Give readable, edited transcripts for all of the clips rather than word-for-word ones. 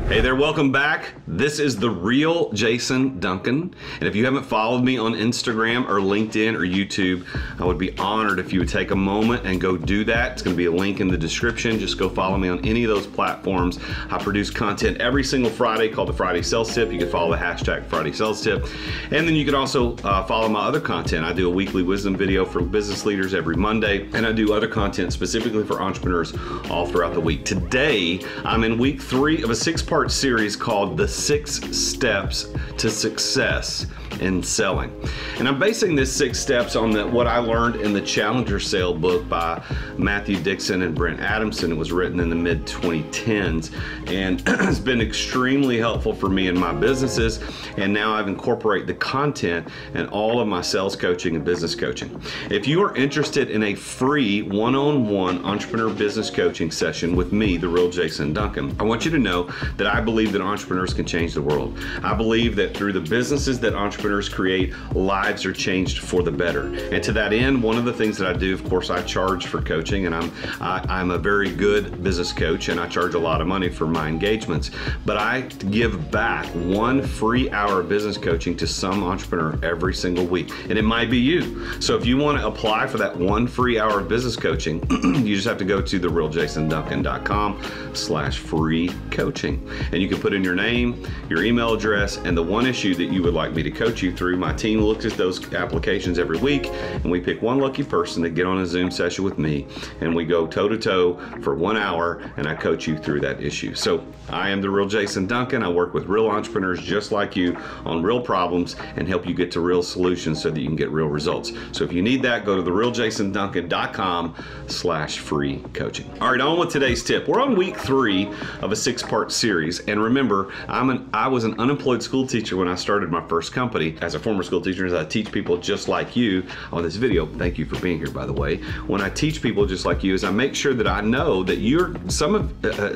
Hey there, welcome back. This is The Real Jason Duncan. And if you haven't followed me on Instagram or LinkedIn or YouTube, I would be honored if you would take a moment and go do that. It's going to be a link in the description. Just go follow me on any of those platforms. I produce content every single Friday called the Friday Sales Tip. You can follow the hashtag Friday Sales Tip. And then you can also follow my other content. I do a weekly wisdom video for business leaders every Monday, and I do other content specifically for entrepreneurs all throughout the week. Today, I'm in week 3 of a 6-part series called The 6 Steps to Success in Selling. And I'm basing this 6 steps on what I learned in the Challenger Sale book by Matthew Dixon and Brent Adamson. It was written in the mid-2010s and it's been extremely helpful for me in my businesses. And now I've incorporated the content in all of my sales coaching and business coaching. If you are interested in a free one-on-one entrepreneur business coaching session with me, The Real Jason Duncan, I want you to know that I believe that entrepreneurs can change the world. I believe that through the businesses that entrepreneurs create, lives are changed for the better. And to that end, one of the things that I do, of course, I charge for coaching, and I'm a very good business coach, and I charge a lot of money for my engagements. But I give back 1 free hour of business coaching to some entrepreneur every single week, and it might be you. So if you want to apply for that 1 free hour of business coaching, you just have to go to therealjasonduncan.com/free coaching, and you can put in your name, your email address, and the one issue that you would like me to coach you through. My team looks at those applications every week, and we pick one lucky person to get on a Zoom session with me, and we go toe-to-toe for 1 hour, and I coach you through that issue. So I am The Real Jason Duncan. I work with real entrepreneurs just like you on real problems and help you get to real solutions so that you can get real results. So if you need that, go to therealjasonduncan.com/free coaching. All right, on with today's tip. We're on week 3 of a 6-part series, and remember, I was an unemployed school teacher when I started my first company. As a former school teacher, as I teach people just like you on this video, thank you for being here, by the way. When I teach people just like you, is I make sure that I know that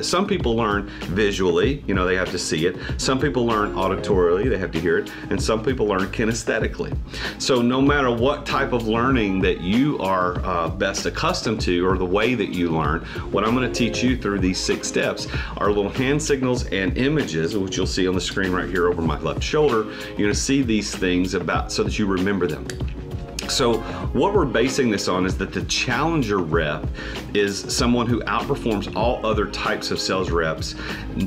some people learn visually, you know, they have to see it. Some people learn auditorily, they have to hear it, and some people learn kinesthetically. So no matter what type of learning that you are best accustomed to, or the way that you learn, what I'm going to teach you through these 6 steps are little hand signals and images, which you'll see on the screen right here over my left shoulder. You're going to see these things so that you remember them. So what we're basing this on is that the Challenger rep is someone who outperforms all other types of sales reps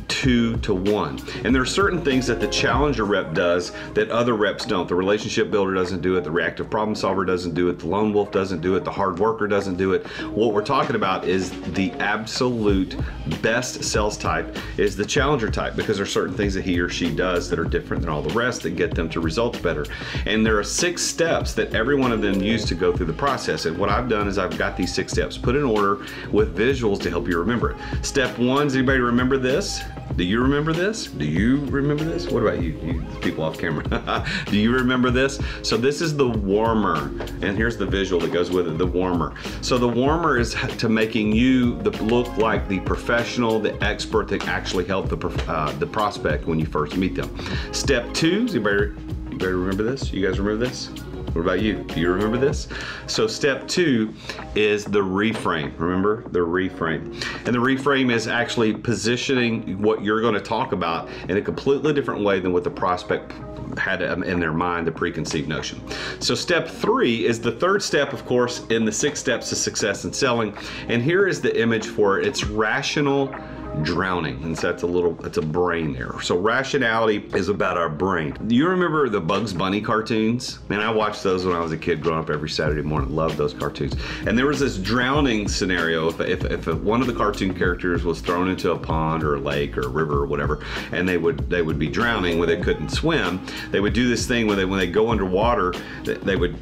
2 to 1. And there are certain things that the Challenger rep does that other reps don't. The relationship builder doesn't do it, the reactive problem solver doesn't do it, the lone wolf doesn't do it, the hard worker doesn't do it. What we're talking about is the absolute best sales type is the Challenger type, because there are certain things that he or she does that are different than all the rest that get them to results better. And there are 6 steps that everyone of them use to go through the process. And what I've done is I've got these 6 steps put in order with visuals to help you remember it. Step 1, does anybody remember this? Do you remember this? Do you remember this? What about you people off camera? Do you remember this? So this is the warmer, and here's the visual that goes with it, the warmer. So the warmer is to making you look like the professional, the expert that actually helped the prospect when you first meet them. Step 2, does anybody remember this? You guys remember this? What about you? Do you remember this? So step 2 is the reframe. Remember the reframe. And the reframe is actually positioning what you're going to talk about in a completely different way than what the prospect had in their mind, the preconceived notion. So step 3 is the 3rd step, of course, in the 6 steps to success in selling. And here is the image for it. It's rational drowning, and so it's a brain there. So rationality is about our brain. Do you remember the Bugs Bunny cartoons? Man, I watched those when I was a kid growing up every Saturday morning. Loved those cartoons. And there was this drowning scenario. If one of the cartoon characters was thrown into a pond or a lake or a river or whatever, and they would be drowning where they couldn't swim, they would do this thing when they go underwater, they would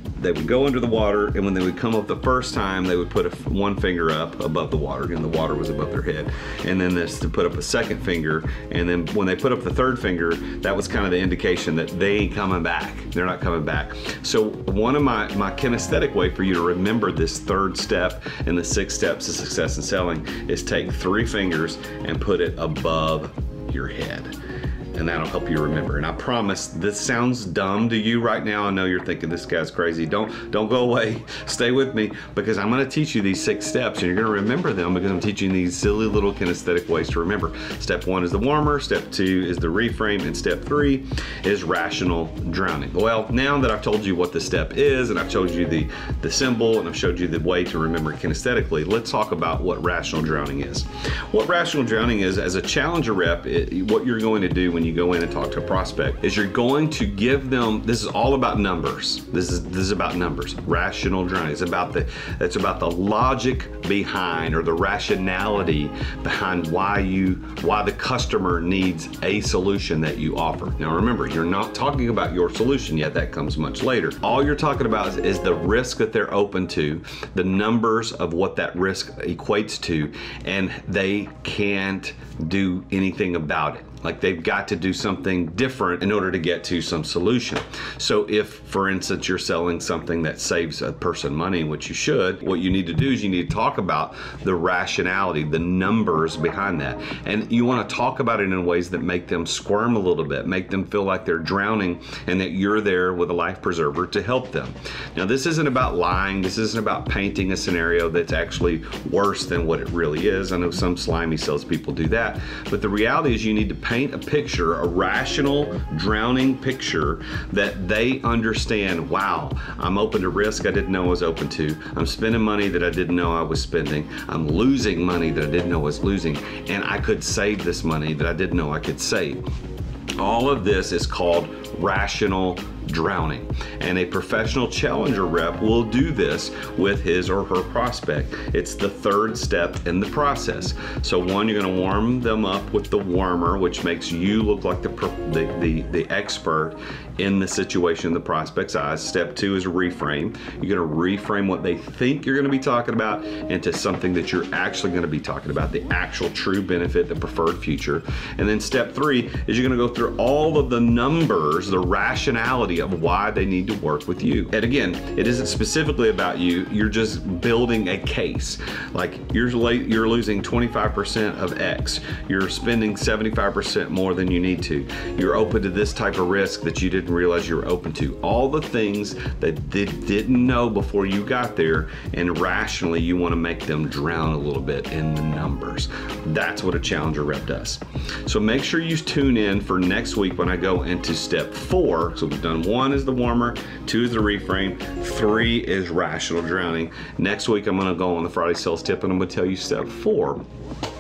go under the water, and when they would come up the first time, they would put one finger up above the water, and the water was above their head, and then to put up a second finger, and then when they put up the 3rd finger, that was kind of the indication that they ain't coming back. They're not coming back. So one of my kinesthetic way for you to remember this 3rd step in the 6 steps to success in selling is take 3 fingers and put it above your head. and that'll help you remember. And I promise, this sounds dumb to you right now. I know you're thinking this guy's crazy. Don't go away. Stay with me, because I'm going to teach you these 6 steps, and you're going to remember them because I'm teaching these silly little kinesthetic ways to remember. Step 1 is the warmer, step 2 is the reframe, and step 3 is rational drowning. Well, now that I've told you what the step is, and I've showed you the symbol, and I've showed you the way to remember it kinesthetically, let's talk about what rational drowning is. What rational drowning is, as a Challenger rep, what you're going to do when you go in and talk to a prospect is you're going to give them, this is all about numbers. This is about numbers. Rational drowning is about the logic behind, or the rationality behind why the customer needs a solution that you offer. Now remember, you're not talking about your solution yet. That comes much later. All you're talking about is the risk that they're open to, the numbers of what that risk equates to, and they can't do anything about it. Like, they've got to do something different in order to get to some solution. So if, for instance, you're selling something that saves a person money, which you should, what you need to do is you need to talk about the rationality, the numbers behind that. And you want to talk about it in ways that make them squirm a little bit, make them feel like they're drowning, and that you're there with a life preserver to help them. Now, this isn't about lying. This isn't about painting a scenario that's actually worse than what it really is. I know some slimy salespeople do that, but the reality is you need to paint a picture, a rational, drowning picture that they understand. Wow, I'm open to risk I didn't know I was open to. I'm spending money that I didn't know I was spending. I'm losing money that I didn't know I was losing. And I could save this money that I didn't know I could save. All of this is called rational drowning, and a professional Challenger rep will do this with his or her prospect. It's the 3rd step in the process. So 1, you're going to warm them up with the warmer, which makes you look like the expert in the situation in the prospect's eyes. Step 2 is a reframe. You're going to reframe what they think you're going to be talking about into something that you're actually going to be talking about, the actual true benefit, the preferred future. And then step 3 is you're going to go through all of the numbers, the rationality of why they need to work with you. And again, it isn't specifically about you. You're just building a case. Like, you're losing 25% of X. You're spending 75% more than you need to. You're open to this type of risk that you didn't realize you were open to. All the things that they didn't know before you got there, and rationally you want to make them drown a little bit in the numbers. That's what a Challenger rep does. So make sure you tune in for next week when I go into step 4. So we've done 1 is the warmer, 2 is the reframe, 3 is rational drowning. Next week I'm going to go on the Friday sales tip, and I'm going to tell you step 4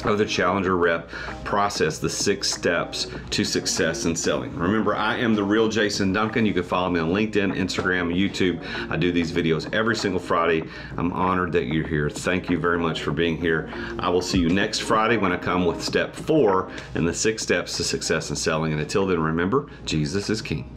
of the Challenger rep process, the 6 steps to success in selling. Remember, I am the real Jason Duncan. You can follow me on LinkedIn, Instagram, YouTube. I do these videos every single Friday. I'm honored that you're here. Thank you very much for being here. I will see you next Friday when I come with step 4 and the 6 steps to success in selling. And until then, remember, Jesus is king.